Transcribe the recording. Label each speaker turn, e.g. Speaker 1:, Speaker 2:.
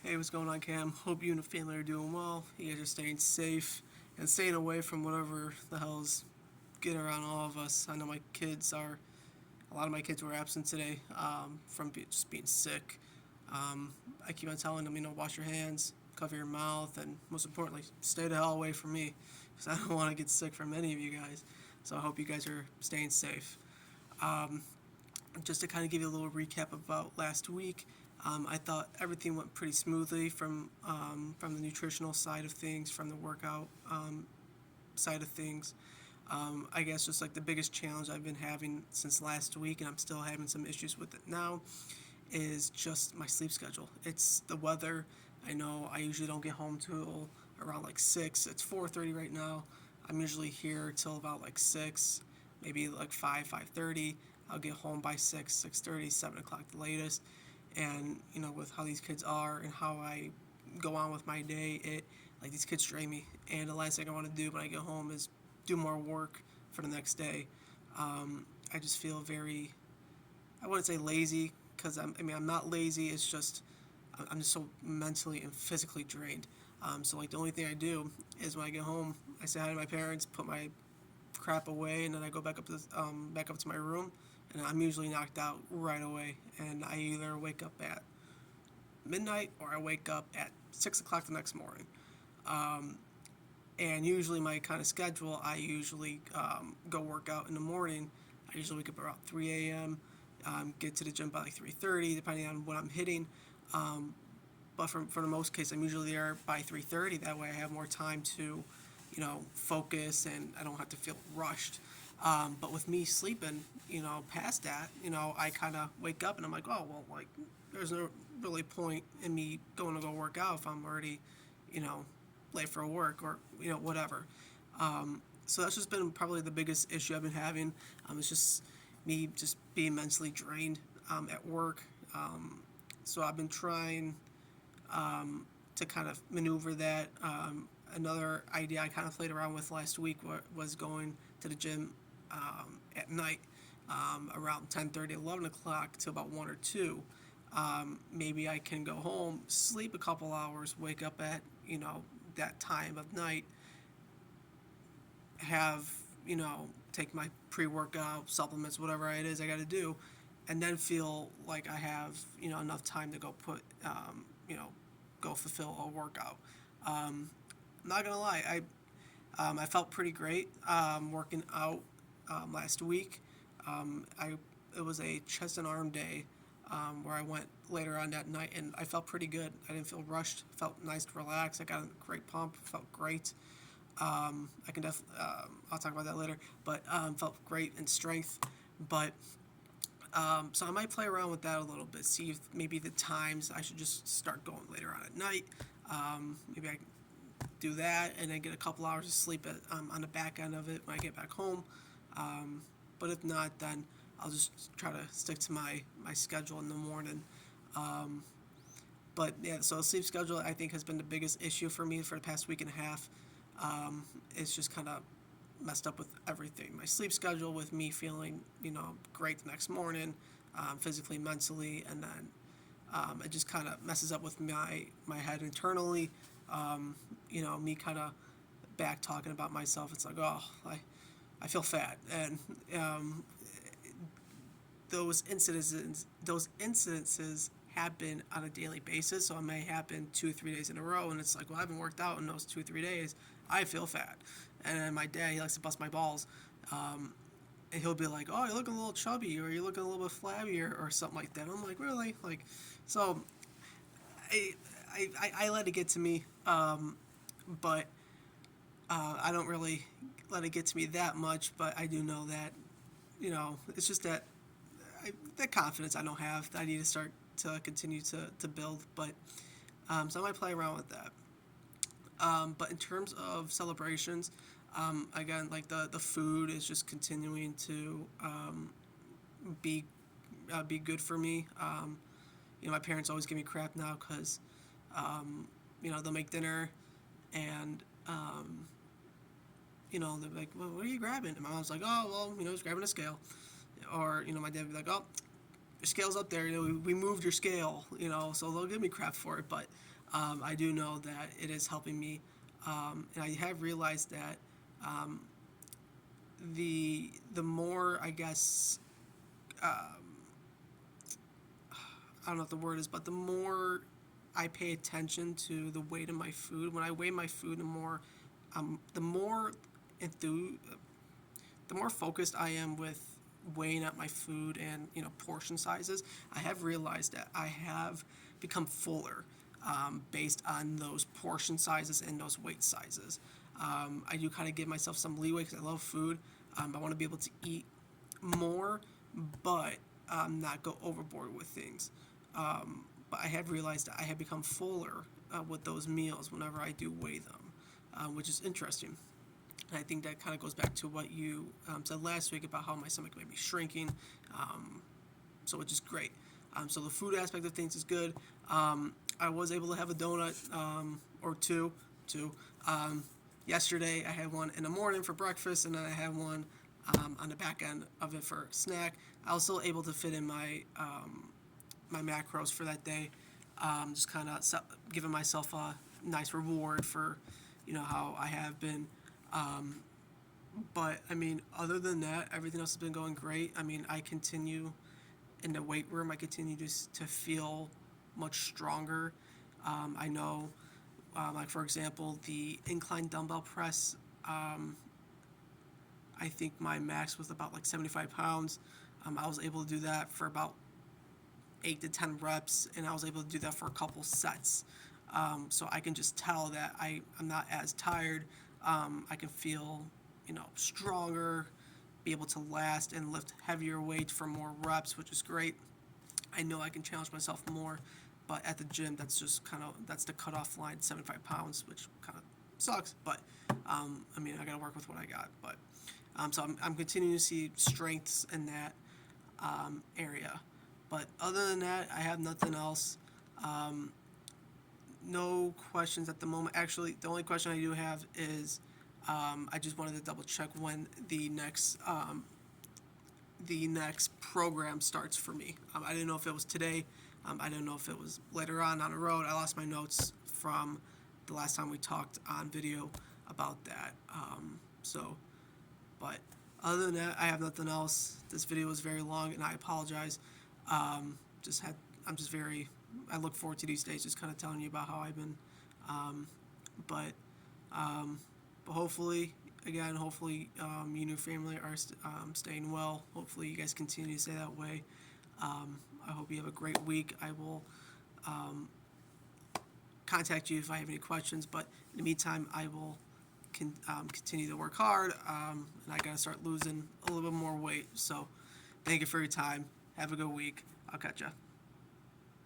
Speaker 1: Hey, what's going on, Cam? Hope you and the family are doing well. You guys are staying safe and staying away from whatever the hell's getting around all of us. I know a lot of my kids were absent today just being sick. I keep on telling them, wash your hands, cover your mouth, and most importantly, stay the hell away from me because I don't want to get sick from any of you guys. So I hope you guys are staying safe. Um, just to kind of give you a little recap about last week, I thought everything went pretty smoothly from the nutritional side of things, from the workout side of things. I guess just like the biggest challenge I've been having since last week, and I'm still having some issues with it now, is just my sleep schedule. It's the weather. I know I usually don't get home till around like 6. It's 4:30 right now. I'm usually here till about like 6, maybe like 5, 5:30. I'll get home by 6, 6:30, 7 o'clock the latest. And with how these kids are and how I go on with my day, it like these kids drain me. And the last thing I want to do when I get home is do more work for the next day. I just feel very, I wouldn't say lazy because I'm not lazy. It's just I'm just so mentally and physically drained. So like the only thing I do is when I get home, I say hi to my parents, put my crap away, and then I go back up to my room, and I'm usually knocked out right away. And I either wake up at midnight or I wake up at 6 o'clock the next morning. Um, and usually my kind of schedule, I usually go work out in the morning. I usually wake up around 3 a.m. Get to the gym by like 3:30, depending on what I'm hitting. Um, but for the most case, I'm usually there by 3:30. That way, I have more time to, focus, and I don't have to feel rushed. But with me sleeping, past that, I kind of wake up and I'm like, oh well, like there's no really point in me going to go work out if I'm already, you know, late for work or whatever. So that's just been probably the biggest issue I've been having. It's just me just being mentally drained at work. So I've been trying to kind of maneuver that. Another idea I kind of played around with last week was going to the gym at night around 10:30, 11 o'clock to about 1 or 2. Maybe I can go home, sleep a couple hours, wake up at, that time of night, have, take my pre workout supplements, whatever it is I got to do, and then feel like I have, enough time to go go fulfill a workout. I'm not gonna lie, I felt pretty great working out last week. I It was a chest and arm day where I went later on that night, and I felt pretty good. I didn't feel rushed. Felt nice to relax. I got a great pump. Felt great. I can definitely. I'll talk about that later. But felt great in strength. But so I might play around with that a little bit. See if maybe the times I should just start going later on at night. Maybe I do that and then get a couple hours of sleep on the back end of it when I get back home. But if not, then I'll just try to stick to my schedule in the morning. Um, but yeah, so the sleep schedule I think has been the biggest issue for me for the past week and a half. It's just kind of messed up with everything. My sleep schedule with me feeling, great the next morning, physically, mentally, and then it just kind of messes up with my head internally. Me kind of back talking about myself. It's like, oh, I feel fat, and those incidences happen on a daily basis. So it may happen 2 or 3 days in a row, and it's like, well, I haven't worked out in those 2 or 3 days. I feel fat, and then my dad, he likes to bust my balls. And he'll be like, "Oh, you're looking a little chubby, or you're looking a little bit flabby, or something like that." I'm like, "Really?" Like, so I I let it get to me, but I don't really let it get to me that much. But I do know that it's just that that confidence I don't have that I need to start to continue to build. But so I might play around with that. But in terms of celebrations, again, like the food is just continuing to be be good for me. My parents always give me crap now because they'll make dinner and they're like, well, what are you grabbing? And my mom's like, oh, well, he's grabbing a scale. Or my dad would be like, oh, your scale's up there. We moved your scale. So they'll give me crap for it, but I do know that it is helping me, and I have realized that the more I guess I don't know what the word is, but the more I pay attention to the weight of my food. When I weigh my food, the more enthused, the more focused I am with weighing up my food and portion sizes. I have realized that I have become fuller based on those portion sizes and those weight sizes. I do kind of give myself some leeway because I love food. I want to be able to eat more, but not go overboard with things. But I have realized that I have become fuller with those meals whenever I do weigh them, which is interesting. And I think that kind of goes back to what you said last week about how my stomach may be shrinking, so which is great. So the food aspect of things is good. I was able to have a donut or two. Yesterday I had one in the morning for breakfast, and then I had one on the back end of it for a snack. I was still able to fit in my my macros for that day. Just kind of giving myself a nice reward for how I have been. But I mean, other than that, everything else has been going great. I mean, I continue in the weight room. I continue to feel much stronger. I know, like for example, the incline dumbbell press. I think my max was about like 75 pounds. I was able to do that for about 8 to 10 reps, and I was able to do that for a couple sets. So I can just tell that I'm not as tired. I can feel, stronger, be able to last and lift heavier weights for more reps, which is great. I know I can challenge myself more, but at the gym, that's the cutoff line, 75 pounds, which kind of sucks. But I mean, I got to work with what I got. But so I'm continuing to see strengths in that area. But other than that, I have nothing else. No questions at the moment. Actually, the only question I do have is I just wanted to double check when the next program starts for me. I didn't know if it was today. I didn't know if it was later on the road. I lost my notes from the last time we talked on video about that. But other than that, I have nothing else. This video was very long, and I apologize. I look forward to these days, just kind of telling you about how I've been. But hopefully, you and your family are staying well. Hopefully, you guys continue to stay that way. I hope you have a great week. I will contact you if I have any questions. But in the meantime, I will continue to work hard, and I got to start losing a little bit more weight. So thank you for your time. Have a good week. I'll catch ya.